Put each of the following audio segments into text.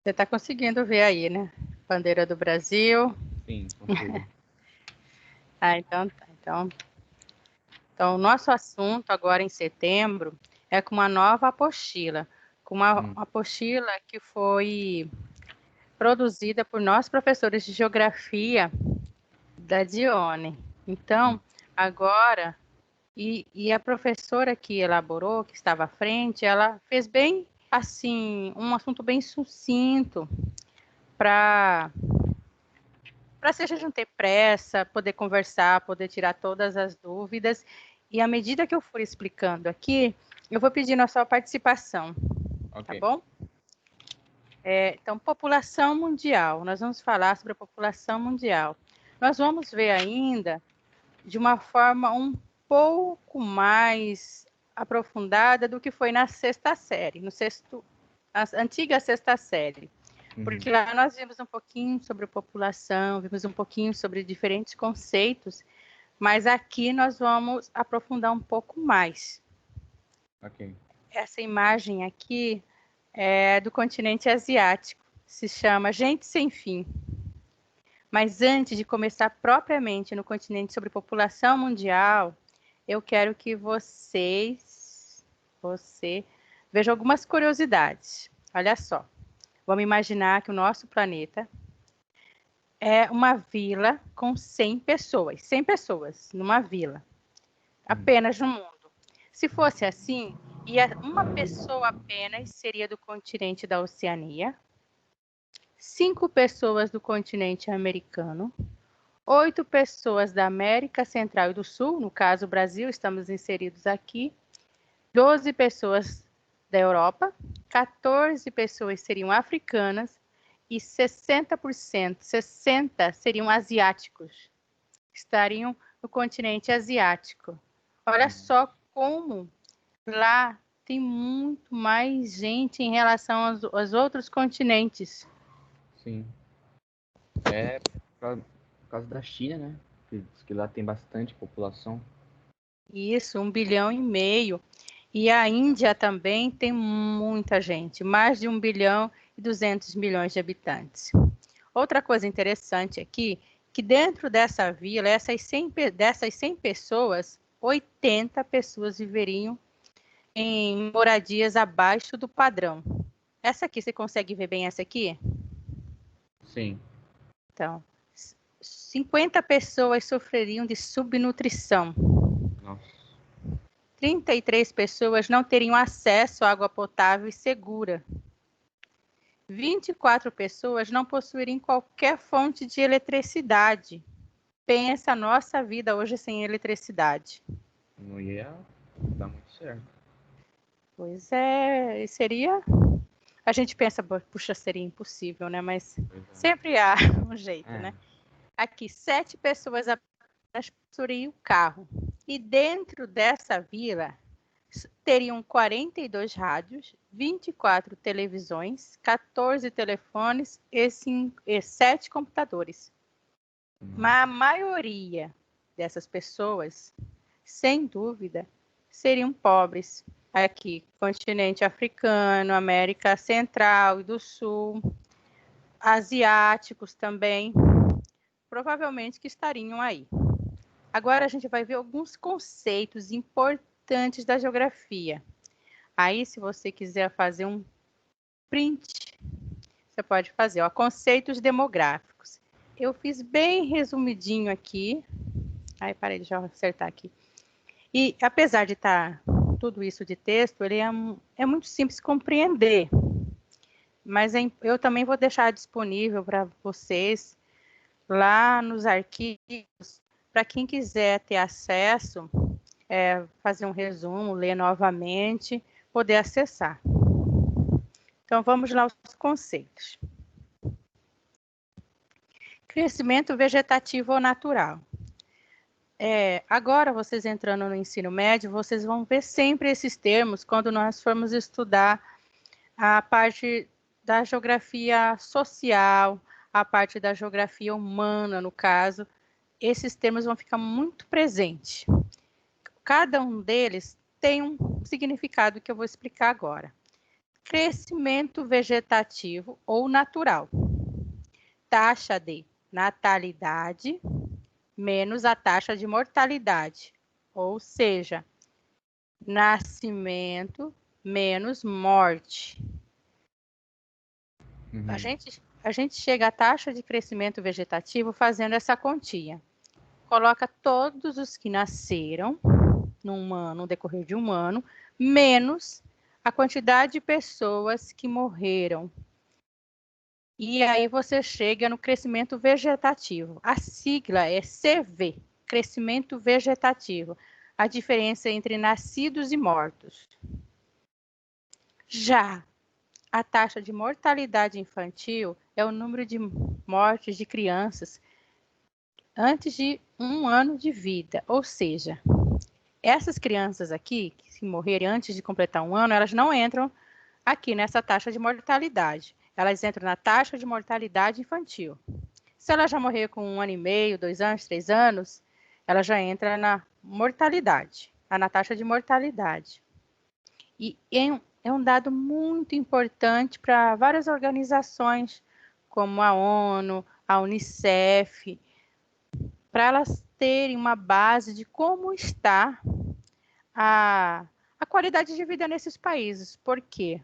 Você está conseguindo ver aí, né? Bandeira do Brasil. Sim, consigo. Então tá. Então, o nosso assunto agora em setembro é com uma nova apostila. Com uma apostila que foi produzida por nós professores de geografia da Dione. Então, agora, e a professora que elaborou, que estava à frente, ela fez bem, assim, um assunto bem sucinto para se a gente não ter pressa, poder conversar, poder tirar todas as dúvidas. E à medida que eu for explicando aqui, eu vou pedindo a sua participação, tá bom? Então, população mundial. Nós vamos falar sobre a população mundial. Nós vamos ver ainda de uma forma um pouco mais aprofundada do que foi na sexta série, a antiga sexta série. Porque lá nós vimos um pouquinho sobre população, vimos um pouquinho sobre diferentes conceitos, mas aqui nós vamos aprofundar um pouco mais. Essa imagem aqui é do continente asiático, se chama Gente Sem Fim. Mas antes de começar propriamente no continente sobre população mundial, eu quero que você veja algumas curiosidades. Olha só. Vamos imaginar que o nosso planeta é uma vila com 100 pessoas. 100 pessoas numa vila, apenas no mundo. Se fosse assim, uma pessoa apenas seria do continente da Oceania, 5 pessoas do continente americano, 8 pessoas da América Central e do Sul, no caso o Brasil, estamos inseridos aqui, 12 pessoas da Europa, 14 pessoas seriam africanas e 60% seriam asiáticos, estariam no continente asiático. Olha só como lá tem muito mais gente em relação aos outros continentes. Sim. Por causa da China, né? Que lá tem bastante população. Isso, 1,5 bilhão. E a Índia também tem muita gente, mais de 1,2 bilhão de habitantes. Outra coisa interessante aqui, que dentro dessa vila, dessas 100 pessoas, 80 pessoas viveriam em moradias abaixo do padrão. Essa aqui, você consegue ver bem essa aqui? Sim. Então, 50 pessoas sofreriam de subnutrição. Nossa. 33 pessoas não teriam acesso à água potável e segura. 24 pessoas não possuiriam qualquer fonte de eletricidade. Pensa a nossa vida hoje sem eletricidade. Não ia dar muito certo. Pois é, seria... A gente pensa, puxa, seria impossível, né? Mas sempre há um jeito, né? Aqui, 7 pessoas apenas possuiriam carro. E dentro dessa vila, teriam 42 rádios, 24 televisões, 14 telefones e 7 computadores. Mas a maioria dessas pessoas, sem dúvida, seriam pobres. Aqui, continente africano, América Central e do Sul, asiáticos também, provavelmente que estariam aí. Agora a gente vai ver alguns conceitos importantes da geografia. Aí, se você quiser fazer um print, você pode fazer, ó, conceitos demográficos. Eu fiz bem resumidinho aqui. Aí, parei, deixa eu acertar aqui. E, apesar de estar tudo isso de texto, ele é muito simples de compreender. Mas eu também vou deixar disponível para vocês lá nos arquivos, para quem quiser ter acesso, fazer um resumo, ler novamente, poder acessar. Então, vamos lá aos conceitos. Crescimento vegetativo ou natural. Agora, vocês entrando no ensino médio, vocês vão ver sempre esses termos quando nós formos estudar a parte da geografia social, a parte da geografia humana, no caso. Esses termos vão ficar muito presentes. Cada um deles tem um significado que eu vou explicar agora. crescimento vegetativo ou natural. Taxa de natalidade menos a taxa de mortalidade, ou seja, nascimento menos morte. A gente chega à taxa de crescimento vegetativo fazendo essa continha. Coloca todos os que nasceram no decorrer de um ano, menos a quantidade de pessoas que morreram. E aí você chega no crescimento vegetativo. A sigla é CV, crescimento vegetativo. A diferença entre nascidos e mortos. Já a taxa de mortalidade infantil é o número de mortes de crianças antes de 1 ano de vida. Ou seja, essas crianças aqui, que se morrerem antes de completar 1 ano, elas não entram aqui nessa taxa de mortalidade. Elas entram na taxa de mortalidade infantil. Se ela já morrer com 1 ano e meio, 2 anos, 3 anos, ela já entra na mortalidade, na taxa de mortalidade. E é um dado muito importante para várias organizações, como a ONU, a Unicef, para elas terem uma base de como está a qualidade de vida nesses países. Por quê?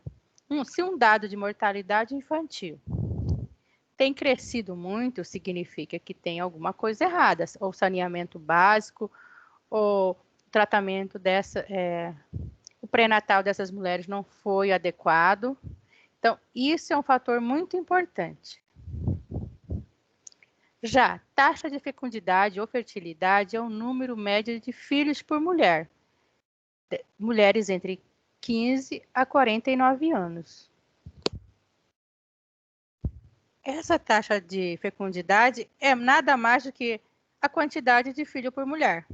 Se um dado de mortalidade infantil tem crescido muito, significa que tem alguma coisa errada, ou saneamento básico, ou tratamento o pré-natal dessas mulheres não foi adequado. Então, isso é um fator muito importante. Já, taxa de fecundidade ou fertilidade é o número médio de filhos por mulher. Mulheres entre 15 a 49 anos. Essa taxa de fecundidade é nada mais do que a quantidade de filho por mulher.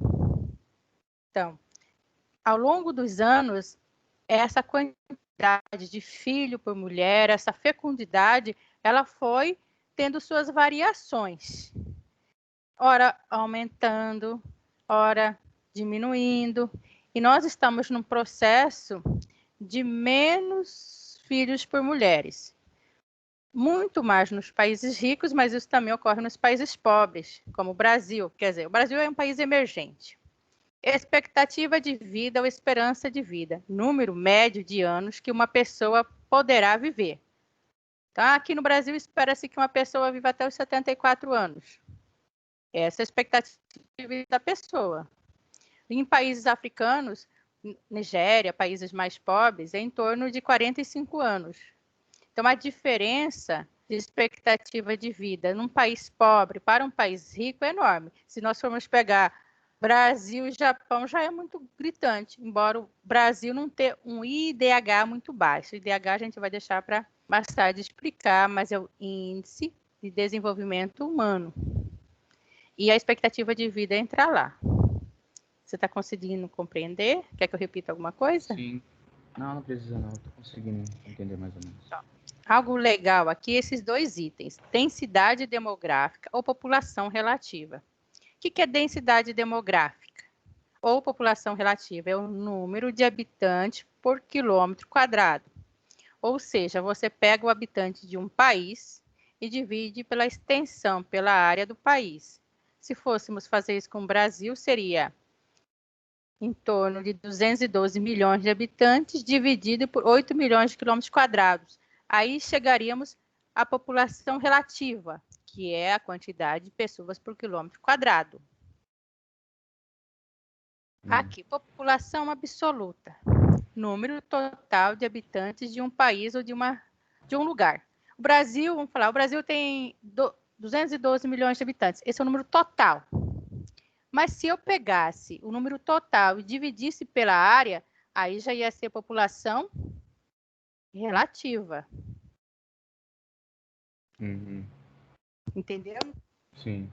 Então, ao longo dos anos, essa quantidade de filho por mulher, essa fecundidade, ela foi tendo suas variações. Ora aumentando, ora diminuindo. E nós estamos num processo de menos filhos por mulheres. Muito mais nos países ricos, mas isso também ocorre nos países pobres, como o Brasil. Quer dizer, o Brasil é um país emergente. Expectativa de vida ou esperança de vida, número médio de anos que uma pessoa poderá viver. Tá? Aqui no Brasil, espera-se que uma pessoa viva até os 74 anos. Essa é a expectativa de vida da pessoa. Em países africanos, Nigéria, países mais pobres, é em torno de 45 anos. Então, a diferença de expectativa de vida num país pobre para um país rico é enorme. Se nós formos pegar Brasil e Japão, já é muito gritante, embora o Brasil não tenha um IDH muito baixo. O IDH a gente vai deixar para mais tarde explicar, mas é o Índice de Desenvolvimento Humano. E a expectativa de vida entra lá. Você está conseguindo compreender? Quer que eu repita alguma coisa? Sim. Não precisa não. Estou conseguindo entender mais ou menos. Algo legal aqui, esses 2 itens. Densidade demográfica ou população relativa. O que é densidade demográfica? Ou população relativa? É o número de habitantes por quilômetro quadrado. Ou seja, você pega o habitante de um país e divide pela extensão, pela área do país. Se fôssemos fazer isso com o Brasil, seria em torno de 212 milhões de habitantes, dividido por 8 milhões de quilômetros quadrados. Aí chegaríamos à população relativa, que é a quantidade de pessoas por quilômetro quadrado. Aqui, população absoluta. Número total de habitantes de um país ou de um lugar. O Brasil, vamos falar, o Brasil tem 212 milhões de habitantes. Esse é o número total. Mas se eu pegasse o número total e dividisse pela área, aí já ia ser população relativa. Entendeu? Sim.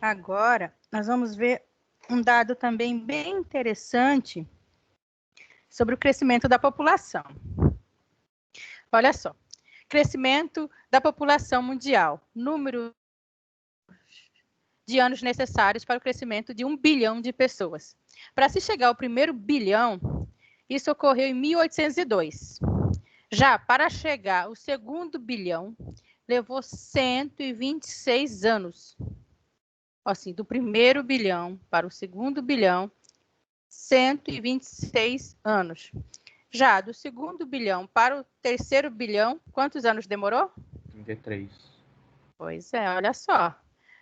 Agora, nós vamos ver um dado também bem interessante sobre o crescimento da população. Olha só, crescimento da população mundial, número de anos necessários para o crescimento de 1 bilhão de pessoas. Para se chegar ao primeiro bilhão, isso ocorreu em 1802. Já para chegar ao segundo bilhão, levou 126 anos. Assim, do primeiro bilhão para o segundo bilhão, 126 anos. Já do segundo bilhão para o terceiro bilhão, quantos anos demorou? 33. Pois é, olha só.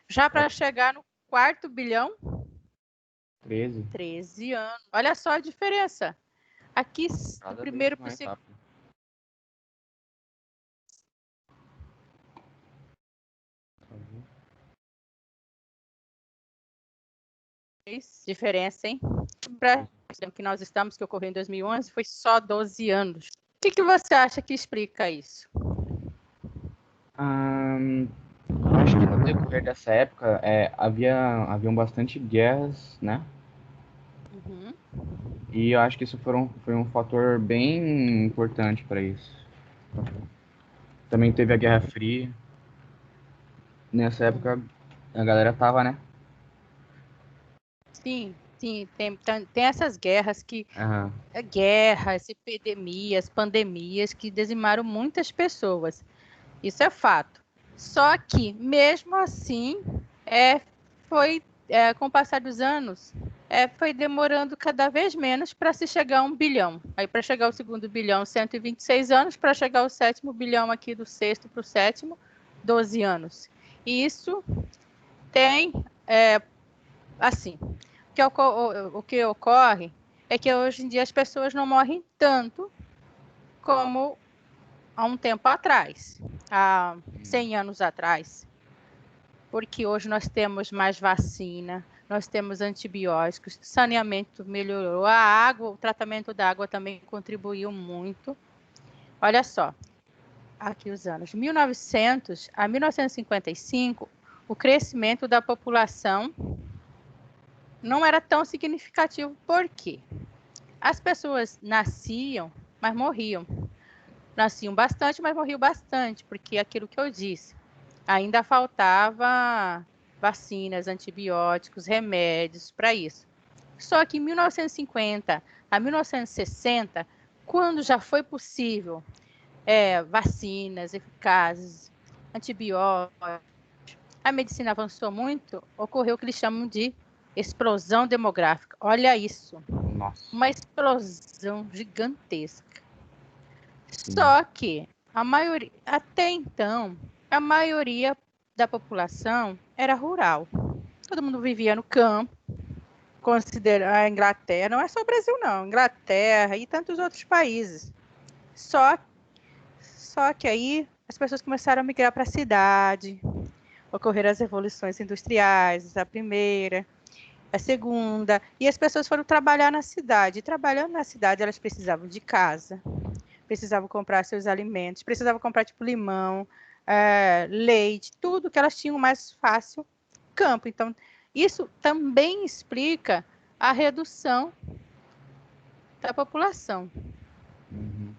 Já para chegar no quarto bilhão, 13 anos. Olha só a diferença. Aqui, do primeiro para o segundo. Diferença, hein? Para que nós estamos, que ocorreu em 2011, foi só 12 anos. O que você acha que explica isso? Acho que no decorrer dessa época haviam bastante guerras, né? Uhum. E eu acho que isso foi um fator bem importante para isso. Também teve a Guerra Fria. Nessa época a galera tava, né? Sim, tem essas guerras guerras, epidemias, pandemias que dizimaram muitas pessoas. Isso é fato. Só que, mesmo assim, com o passar dos anos, foi demorando cada vez menos para se chegar a 1 bilhão. Aí, para chegar ao segundo bilhão, 126 anos, para chegar ao sétimo bilhão, aqui do sexto para o sétimo, 12 anos. E isso tem, assim, o que ocorre é que hoje em dia as pessoas não morrem tanto como há um tempo atrás, há 100 anos atrás, porque hoje nós temos mais vacina, nós temos antibióticos, saneamento melhorou, a água, o tratamento da água também contribuiu muito. Olha só, aqui os anos, de 1900 a 1955, o crescimento da população não era tão significativo. Por quê? As pessoas nasciam, mas morriam. Nasciam bastante, mas morriam bastante, porque aquilo que eu disse, ainda faltava vacinas, antibióticos, remédios para isso. Só que em 1950 a 1960, quando já foi possível vacinas eficazes, antibióticos, a medicina avançou muito, ocorreu o que eles chamam de explosão demográfica. Olha isso. Nossa. Uma explosão gigantesca. Só que até então, a maioria da população era rural. Todo mundo vivia no campo. Considera a Inglaterra, não é só o Brasil não, Inglaterra e tantos outros países. Só que aí as pessoas começaram a migrar para a cidade. Ocorreram as revoluções industriais, a primeira, a segunda, e as pessoas foram trabalhar na cidade. E trabalhando na cidade, elas precisavam de casa, precisavam comprar seus alimentos, precisavam comprar tipo limão, leite, tudo que elas tinham mais fácil, campo. Então, isso também explica a redução da população. Uhum.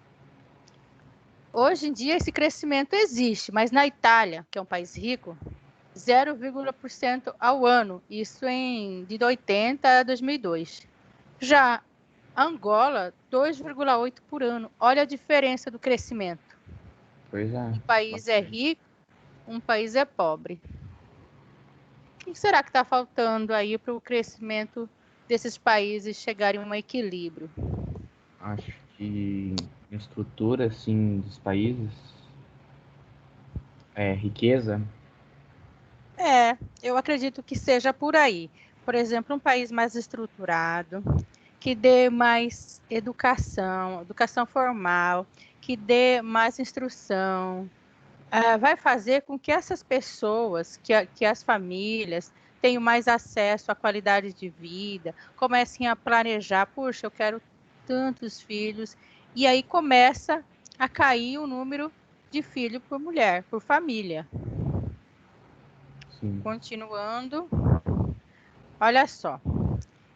Hoje em dia, esse crescimento existe, mas na Itália, que é um país rico, 0,% ao ano, isso de 80 a 2002. Já Angola, 2,8 por ano. Olha a diferença do crescimento. Pois é. Um país é rico, um país é pobre. O que será que está faltando aí para o crescimento desses países chegarem a um equilíbrio? Acho que a estrutura, assim, dos países, riqueza. Eu acredito que seja por aí. Por exemplo, um país mais estruturado, que dê mais educação formal, que dê mais instrução, vai fazer com que essas pessoas, que as famílias tenham mais acesso à qualidade de vida, comecem a planejar, puxa, eu quero tantos filhos, e aí começa a cair o número de filhos por mulher, por família. Sim. Continuando, olha só,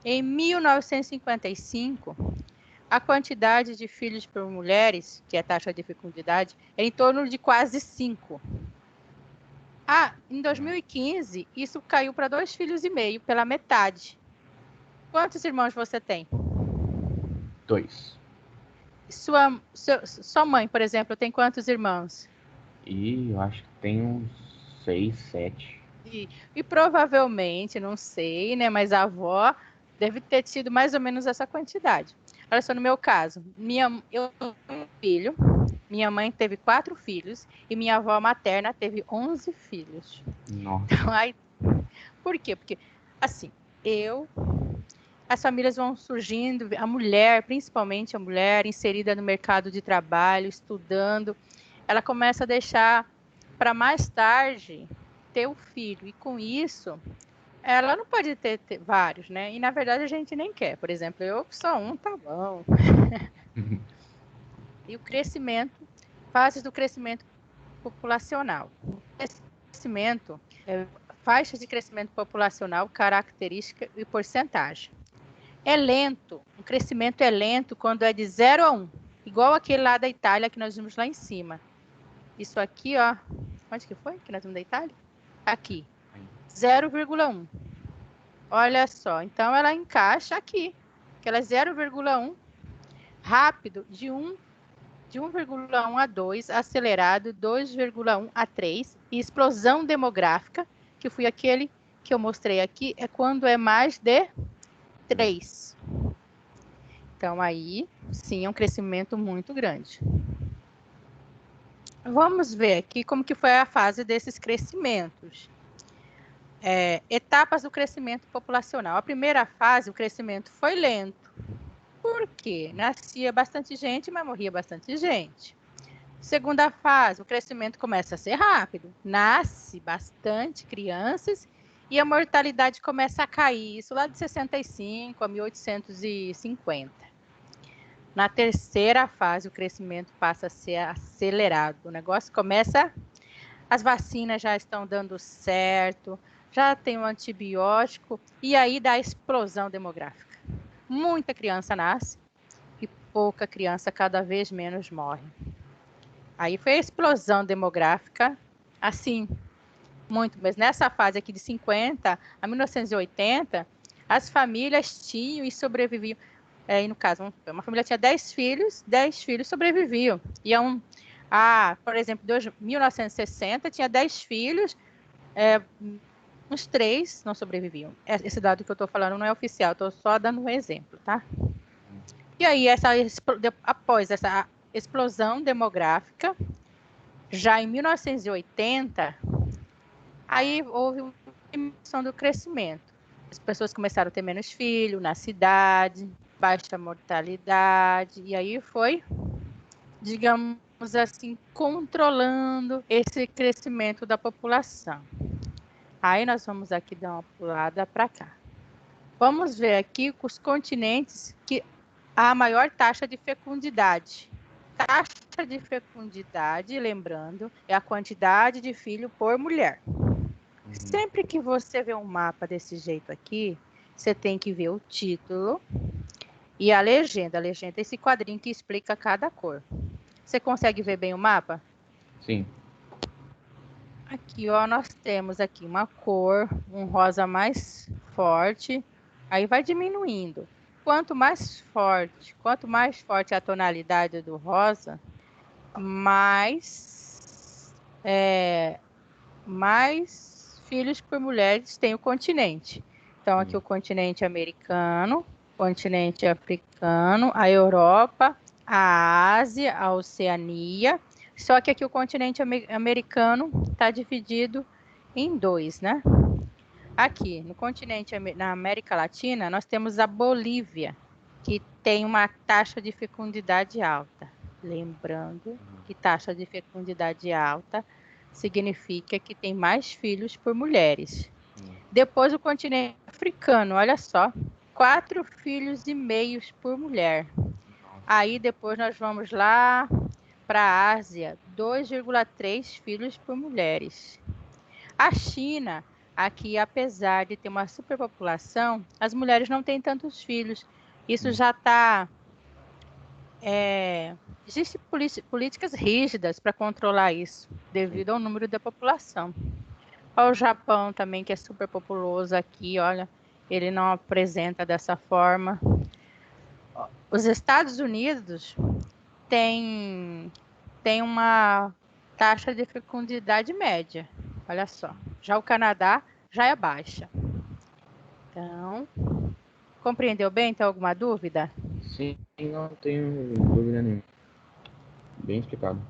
em 1955, a quantidade de filhos por mulheres, que é a taxa de fecundidade, é em torno de quase 5. Em 2015, isso caiu para 2,5 filhos, pela metade. Quantos irmãos você tem? 2. Sua mãe, por exemplo, tem quantos irmãos? E eu acho que tem uns 6, 7. E provavelmente, não sei, né? Mas a avó deve ter tido mais ou menos essa quantidade. Olha só, no meu caso, eu tenho um filho, minha mãe teve 4 filhos e minha avó materna teve 11 filhos. Nossa. Então, aí, por quê? Porque, assim, as famílias vão surgindo, a mulher, principalmente a mulher, inserida no mercado de trabalho, estudando, ela começa a deixar para mais tarde ter o filho. E com isso, ela não pode ter vários, né? E na verdade a gente nem quer. Por exemplo, eu só um, tá bom. E o crescimento, fases do crescimento populacional. Crescimento, faixas de crescimento populacional, característica e porcentagem. É lento, o crescimento é lento quando é de 0 a 1, igual aquele lá da Itália que nós vimos lá em cima. Isso aqui, ó, onde que foi que nós vimos da Itália? Aqui, 0,1. Olha só, então ela encaixa aqui, que ela é 0,1, rápido, de 1,1 a 2, acelerado, 2,1 a 3, e explosão demográfica, que foi aquele que eu mostrei aqui, é quando é mais de 3. Então, aí, sim, é um crescimento muito grande. Vamos ver aqui como que foi a fase desses crescimentos. Etapas do crescimento populacional. A primeira fase, o crescimento foi lento. Por quê? Nascia bastante gente, mas morria bastante gente. Segunda fase, o crescimento começa a ser rápido. Nasce bastante crianças e a mortalidade começa a cair. Isso lá de 65 a 1850. Na terceira fase, o crescimento passa a ser acelerado. O negócio começa... As vacinas já estão dando certo, já tem um antibiótico, e aí dá a explosão demográfica. Muita criança nasce e pouca criança, cada vez menos, morre. Aí foi a explosão demográfica, assim, muito. Mas nessa fase aqui de 50 a 1980, as famílias tinham e sobreviviam. E no caso, uma família tinha 10 filhos sobreviviam. Por exemplo, em 1960, tinha 10 filhos, uns 3 não sobreviviam. Esse dado que eu estou falando não é oficial, estou só dando um exemplo, tá? E aí, após essa explosão demográfica, já em 1980, aí houve uma diminuição do crescimento. As pessoas começaram a ter menos filhos na cidade, baixa mortalidade, e aí foi, digamos assim, controlando esse crescimento da população. Aí nós vamos aqui dar uma pulada para cá. Vamos ver aqui os continentes que há a maior taxa de fecundidade. Taxa de fecundidade, lembrando, é a quantidade de filho por mulher. Sempre que você vê um mapa desse jeito aqui, você tem que ver o título e a legenda. A legenda é esse quadrinho que explica cada cor. Você consegue ver bem o mapa? Sim. Aqui, ó, nós temos aqui uma cor, um rosa mais forte, aí vai diminuindo. Quanto mais forte a tonalidade do rosa, mais filhos por mulheres tem o continente. Então, aqui o continente americano, continente africano, a Europa, a Ásia, a Oceania. Só que aqui o continente americano está dividido em 2, né? Aqui, no continente, na América Latina, nós temos a Bolívia, que tem uma taxa de fecundidade alta. Lembrando que taxa de fecundidade alta significa que tem mais filhos por mulheres. Depois o continente africano, olha só, 4,5 filhos por mulher. Aí depois nós vamos lá para a Ásia, 2,3 filhos por mulheres. A China, aqui, apesar de ter uma superpopulação, as mulheres não têm tantos filhos. Isso já está... Existem políticas rígidas para controlar isso, devido ao número da população. Olha o Japão também, que é super populoso aqui, olha. Ele não apresenta dessa forma. Os Estados Unidos têm uma taxa de fecundidade média. Olha só. Já o Canadá já é baixa. Então, compreendeu bem? Tem alguma dúvida? Sim, não tenho dúvida nenhuma. Bem explicado.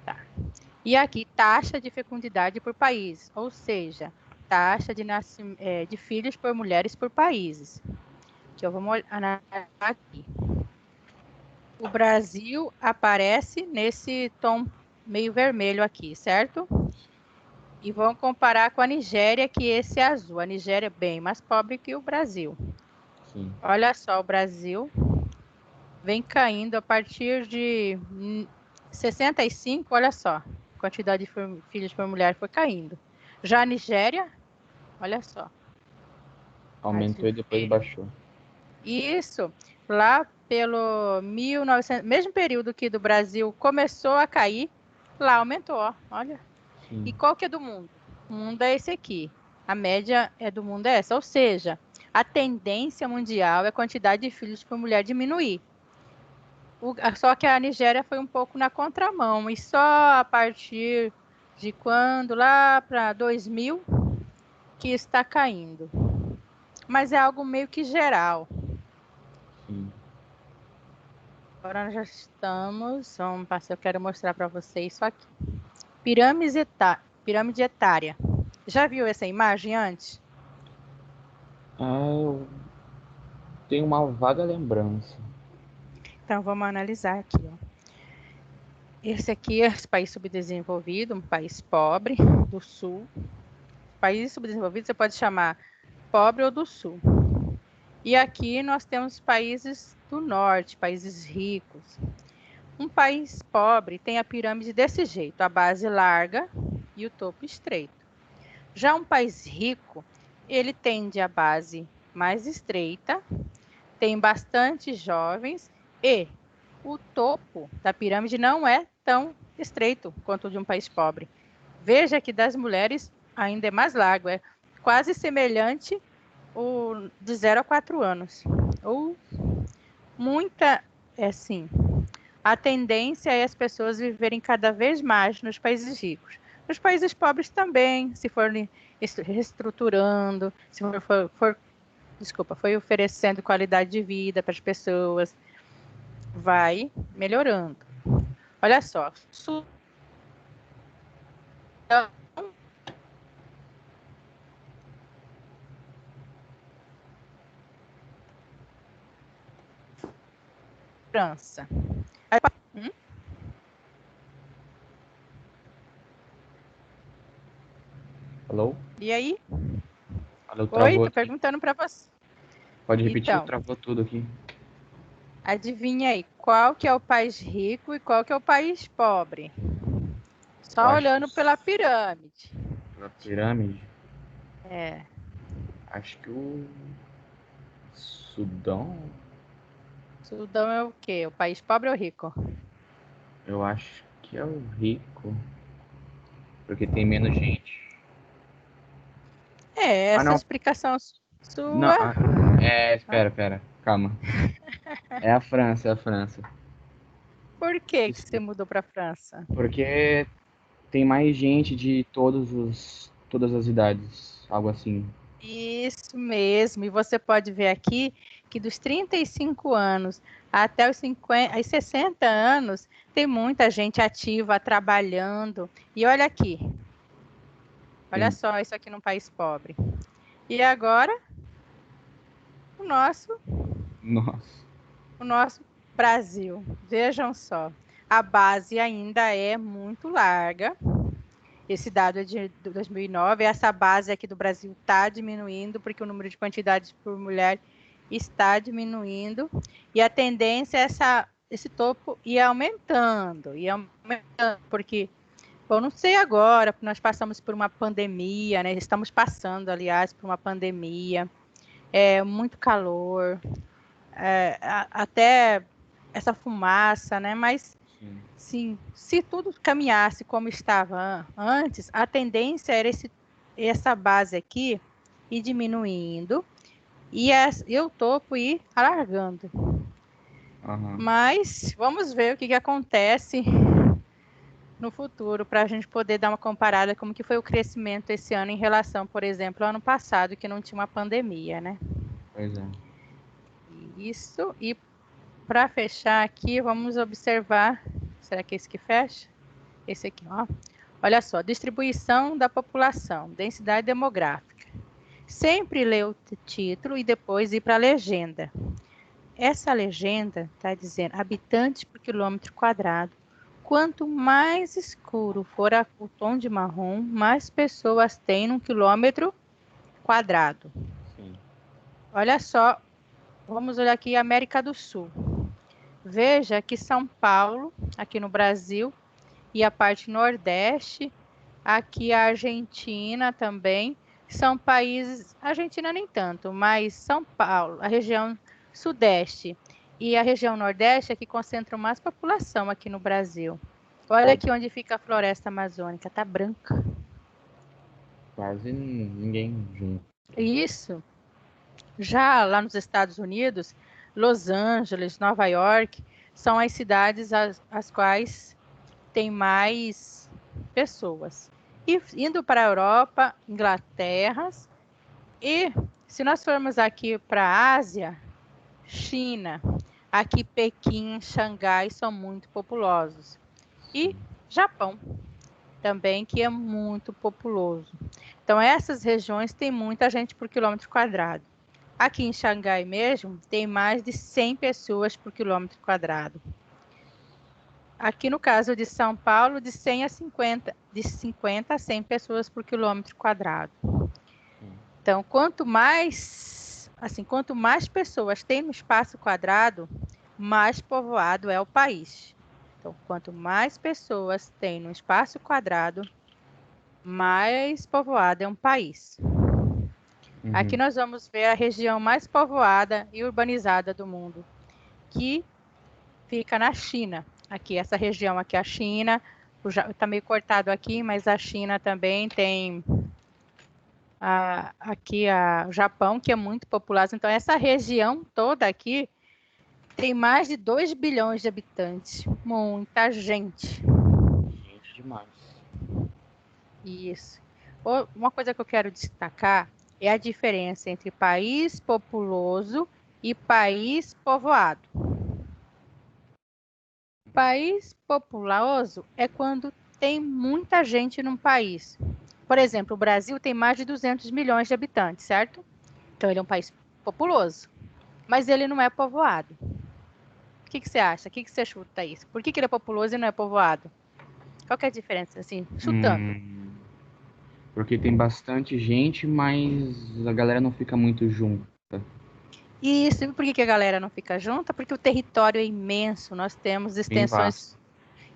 Tá. E aqui, taxa de fecundidade por país, ou seja, taxa de filhos por mulheres por países. Que eu vou analisar aqui. O Brasil aparece nesse tom meio vermelho aqui, certo? E vamos comparar com a Nigéria, que esse é azul. A Nigéria é bem mais pobre que o Brasil. Sim. Olha só, o Brasil vem caindo a partir de 65, olha só, a quantidade de filhos por mulher foi caindo. Já a Nigéria, olha só. Aumentou e depois baixou. Isso, lá pelo 1900, mesmo período que do Brasil começou a cair, lá aumentou, ó, olha. Sim. E qual que é do mundo? O mundo é esse aqui. A média é do mundo é essa, ou seja, a tendência mundial é a quantidade de filhos por mulher diminuir. Só que a Nigéria foi um pouco na contramão, e só a partir de quando, lá para 2000, que está caindo. Mas é algo meio que geral. Sim. Agora nós já estamos, vamos passar, eu quero mostrar para vocês isso aqui. Pirâmide etária. Já viu essa imagem antes? Eu tenho uma vaga lembrança. Então vamos analisar aqui, ó. Esse aqui é o país subdesenvolvido, um país pobre do sul. País subdesenvolvido você pode chamar pobre ou do sul. E aqui nós temos países do norte, países ricos. Um país pobre tem a pirâmide desse jeito, a base larga e o topo estreito. Já um país rico, ele tende a base mais estreita, tem bastante jovens e o topo da pirâmide não é tão estreito quanto o de um país pobre. Veja que das mulheres ainda é mais largo, é quase semelhante o de 0 a 4 anos. Ou muita, assim, a tendência é as pessoas viverem cada vez mais nos países ricos. Nos países pobres também, se forem reestruturando, se for oferecendo qualidade de vida para as pessoas, vai melhorando. Olha só, França. Alô? E aí? Alô, Oi, travou tô aqui. perguntando para você. Pode repetir? Então, Travou tudo aqui. adivinha aí, qual que é o país rico e qual que é o país pobre? Só olhando pela pirâmide. Pela pirâmide? É. Acho que o Sudão? Sudão é o quê? O país pobre ou rico? Eu acho que é o rico. Porque tem menos gente. Essa Não. explicação Não, sua. espera. Calma. É a França, é a França. Por que você mudou para a França? Porque tem mais gente de todas as idades, algo assim. Isso mesmo. E você pode ver aqui que dos 35 anos até os 50, os 60 anos, tem muita gente ativa, trabalhando. E olha aqui. Olha Sim. só isso aqui num país pobre. E agora, o nosso Nossa. Brasil. Vejam só. A base ainda é muito larga. Esse dado é de 2009. Essa base aqui do Brasil está diminuindo, porque o número de quantidades por mulher está diminuindo. E a tendência é esse topo ir aumentando, porque, bom, não sei agora, porque nós passamos por uma pandemia, né? Estamos passando, aliás, por uma pandemia, muito calor, até essa fumaça, né? Mas sim, se tudo caminhasse como estava antes, a tendência era esse essa base aqui ir diminuindo e o topo ir alargando. Mas vamos ver o que acontece no futuro para a gente poder dar uma comparada como que foi o crescimento esse ano em relação, por exemplo, ao ano passado, que não tinha uma pandemia, né? Pois é. Isso, e para fechar aqui, vamos observar, será que é esse que fecha? Esse aqui, ó. Olha só, distribuição da população, densidade demográfica. Sempre ler o título e depois ir para a legenda. Essa legenda está dizendo habitantes por quilômetro quadrado. Quanto mais escuro for o tom de marrom, mais pessoas tem num quilômetro quadrado. Sim. Olha só, vamos olhar aqui a América do Sul. Veja que São Paulo, aqui no Brasil, e a parte Nordeste, aqui a Argentina também, são países, Argentina nem tanto, mas São Paulo, a região Sudeste e a região Nordeste é que concentram mais população aqui no Brasil. Olha aqui onde fica a floresta amazônica, tá branca. Quase ninguém junto. Isso. Já lá nos Estados Unidos, Los Angeles, Nova York, são as cidades as quais tem mais pessoas. E indo para a Europa, Inglaterra, e se nós formos aqui para a Ásia, China, aqui Pequim, Xangai são muito populosos. E Japão também, que é muito populoso. Então, essas regiões têm muita gente por quilômetro quadrado. Aqui em Xangai mesmo, tem mais de 100 pessoas por quilômetro quadrado. Aqui no caso de São Paulo, de 50 a 100 pessoas por quilômetro quadrado. Então, quanto mais pessoas tem no espaço quadrado, mais povoado é o país. Então, quanto mais pessoas tem no espaço quadrado, mais povoado é um país. Aqui nós vamos ver a região mais povoada e urbanizada do mundo, que fica na China. Aqui, essa região aqui, a China, está meio cortado aqui, mas a China também tem aqui o Japão, que é muito populoso. Então, essa região toda aqui tem mais de 2 bilhões de habitantes. Muita gente. Gente demais. Isso. Uma coisa que eu quero destacar é a diferença entre país populoso e país povoado. País populoso é quando tem muita gente num país. Por exemplo, o Brasil tem mais de 200 milhões de habitantes, certo? Então, ele é um país populoso, mas ele não é povoado. O que você acha? O que você chuta isso? Por que ele é populoso e não é povoado? Qual que é a diferença, assim, chutando? Porque tem bastante gente, mas a galera não fica muito junta. Isso, e por que a galera não fica junta? Porque o território é imenso, nós temos extensões...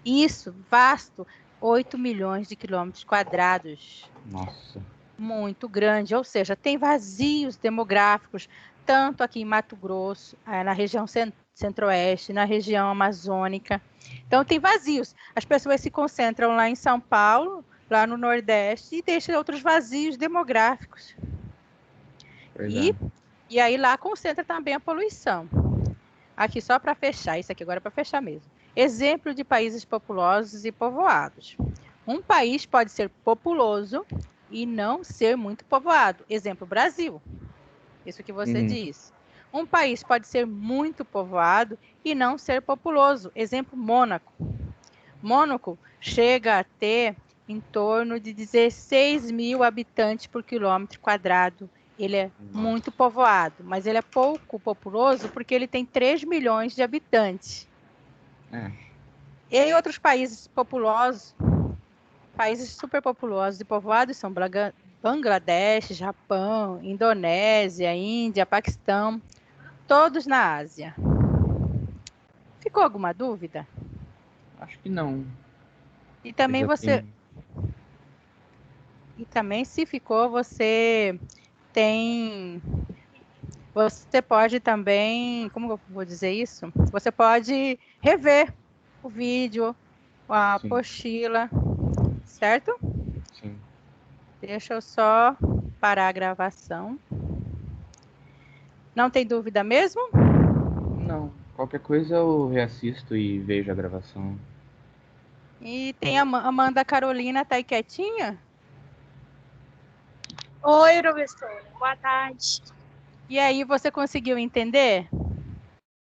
Isso, vasto, 8 milhões de quilômetros quadrados. Nossa. Muito grande, ou seja, tem vazios demográficos, tanto aqui em Mato Grosso, na região centro-oeste, na região amazônica. Então, tem vazios. As pessoas se concentram lá em São Paulo, lá no Nordeste, e deixam outros vazios demográficos. E aí lá concentra também a poluição. Aqui só para fechar, isso aqui agora é para fechar mesmo. Exemplo de países populosos e povoados. Um país pode ser populoso e não ser muito povoado. Exemplo, Brasil. Isso que você disse. Um país pode ser muito povoado e não ser populoso. Exemplo, Mônaco. Mônaco chega a ter em torno de 16 mil habitantes por quilômetro quadrado. Ele é muito povoado, mas ele é pouco populoso porque ele tem 3 milhões de habitantes. E em outros países populosos, países super populosos e povoados são Bangladesh, Japão, Indonésia, Índia, Paquistão, todos na Ásia. Ficou alguma dúvida? Acho que não. E também E também, se ficou, você pode também, como eu vou dizer isso? Você pode rever o vídeo, a apostila, certo? Sim. Deixa eu só parar a gravação. Não tem dúvida mesmo? Não. Qualquer coisa eu reassisto e vejo a gravação. E tem a Amanda Carolina, tá aí quietinha? Oi, professora. Boa tarde. E aí, você conseguiu entender?